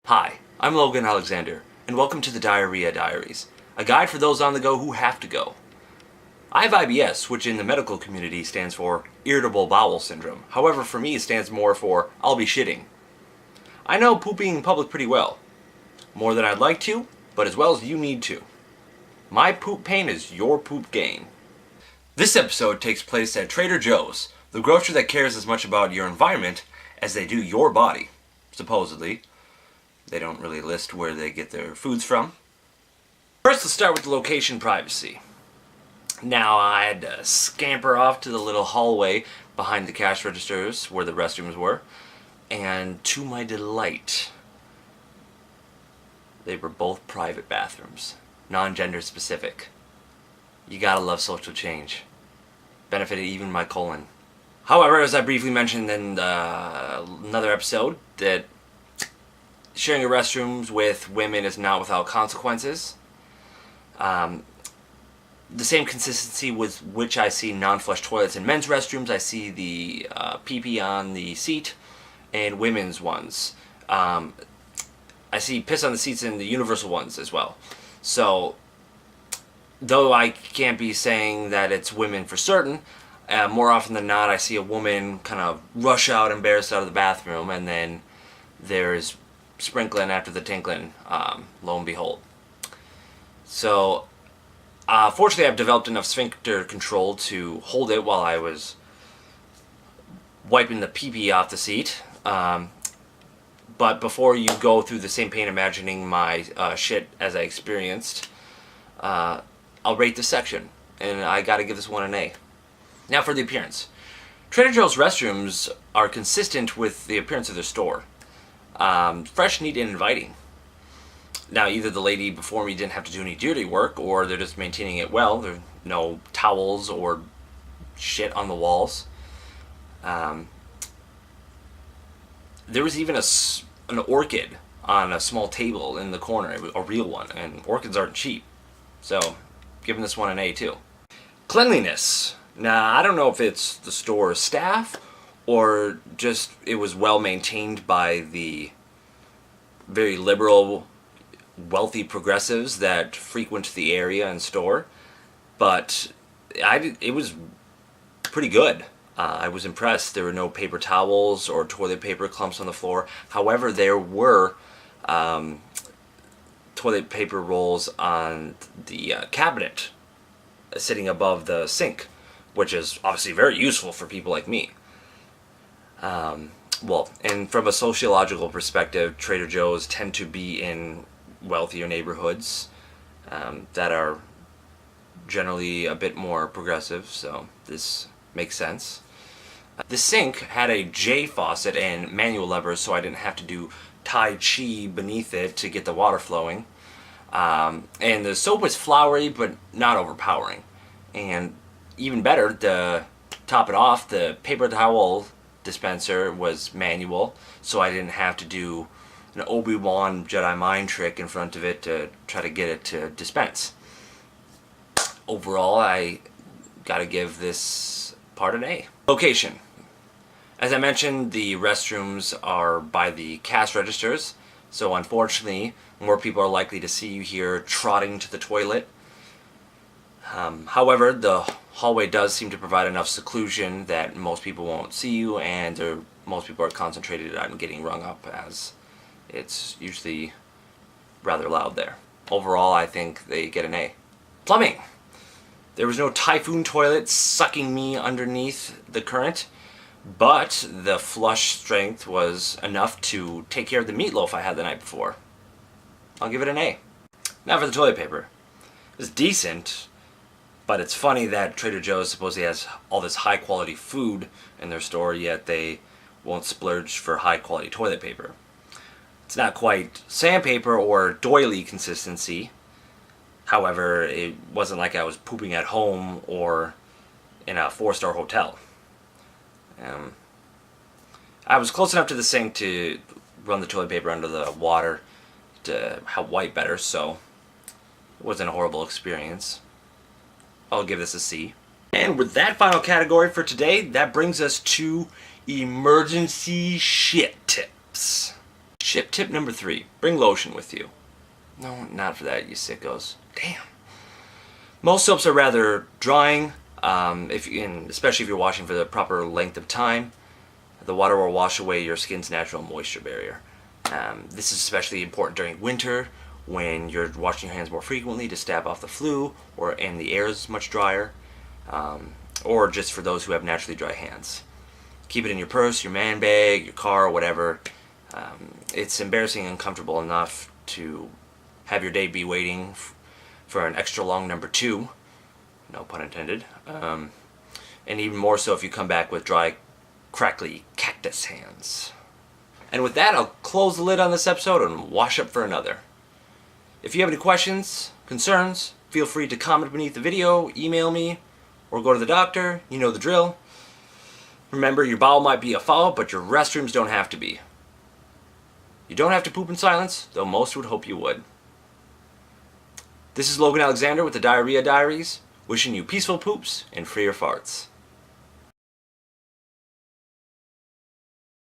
Hi, I'm Logan Alexander, and welcome to the Diarrhea Diaries, a guide for those on the go who have to go. I have IBS, which in the medical community stands for irritable bowel syndrome. However, for me it stands more for I'll be shitting. I know pooping in public pretty well. More than I'd like to, but as well as you need to. My poop pain is your poop gain. This episode takes place at Trader Joe's, the grocer that cares as much about your environment as they do your body, supposedly. They don't really list where they get their foods from. First, let's start with the location privacy. Now, I had to scamper off to the little hallway behind the cash registers where the restrooms were, and to my delight, they were both private bathrooms, non-gender specific. You gotta love social change. Benefited even my colon. However, as I briefly mentioned in another episode, that sharing your restrooms with women is not without consequences. The same consistency with which I see non-flush toilets in men's restrooms. I see the pee-pee on the seat in women's ones. I see piss on the seats in the universal ones as well. So, though I can't be saying that it's women for certain, more often than not I see a woman kind of rush out embarrassed out of the bathroom, and then there's sprinkling after the tinkling, lo and behold. So, fortunately I've developed enough sphincter control to hold it while I was wiping the pee-pee off the seat. But before you go through the same pain imagining my shit as I experienced, I'll rate this section, and I gotta give this one an A. Now for the appearance. Trader Joe's restrooms are consistent with the appearance of their store. Fresh, neat, and inviting. Now, either the lady before me didn't have to do any dirty work, or they're just maintaining it well. There's no towels or shit on the walls. There was even an orchid on a small table in the corner. It was a real one, and orchids aren't cheap. So, giving this one an A too. Cleanliness. Now, I don't know if it's the store staff or just it was well maintained by the very liberal, wealthy progressives that frequent the area and store, but it was pretty good. I was impressed. There were no paper towels or toilet paper clumps on the floor. However, there were toilet paper rolls on the cabinet sitting above the sink, which is obviously very useful for people like me. Well, and from a sociological perspective, Trader Joe's tend to be in wealthier neighborhoods that are generally a bit more progressive, so this makes sense. The sink had a J faucet and manual levers, so I didn't have to do Tai Chi beneath it to get the water flowing. And the soap was flowery, but not overpowering. And even better, to top it off, the paper towel dispenser was manual, so I didn't have to do an Obi-Wan Jedi mind trick in front of it to try to get it to dispense. Overall, I gotta give this part an A. Location. As I mentioned, the restrooms are by the cash registers, so unfortunately, more people are likely to see you here trotting to the toilet. However, the hallway does seem to provide enough seclusion that most people won't see you, and most people are concentrated on getting rung up, as it's usually rather loud there. Overall, I think they get an A. Plumbing. There was no typhoon toilet sucking me underneath the current, but the flush strength was enough to take care of the meatloaf I had the night before. I'll give it an A. Now for the toilet paper. It was decent, but it's funny that Trader Joe's supposedly has all this high quality food in their store, yet they won't splurge for high quality toilet paper. It's not quite sandpaper or doily consistency. However, it wasn't like I was pooping at home or in a 4-star hotel. I was close enough to the sink to run the toilet paper under the water to help wipe better, so it wasn't a horrible experience. I'll give this a C. And with that final category for today, that brings us to emergency shit tips. Ship tip number 3. Bring lotion with you. No, not for that, you sickos. Damn. Most soaps are rather drying, especially if you're washing for the proper length of time. The water will wash away your skin's natural moisture barrier. This is especially important during winter when you're washing your hands more frequently to stave off the flu, and the air is much drier, or just for those who have naturally dry hands. Keep it in your purse, your man bag, your car, whatever. It's embarrassing and uncomfortable enough to have your day be waiting for an extra long number 2, no pun intended, and even more so if you come back with dry, crackly cactus hands. And with that, I'll close the lid on this episode and wash up for another. If you have any questions, concerns, feel free to comment beneath the video, email me, or go to the doctor. You know the drill. Remember, your bowel might be a foul, but your restrooms don't have to be. You don't have to poop in silence, though most would hope you would. This is Logan Alexander with the Diarrhea Diaries, wishing you peaceful poops and freer farts.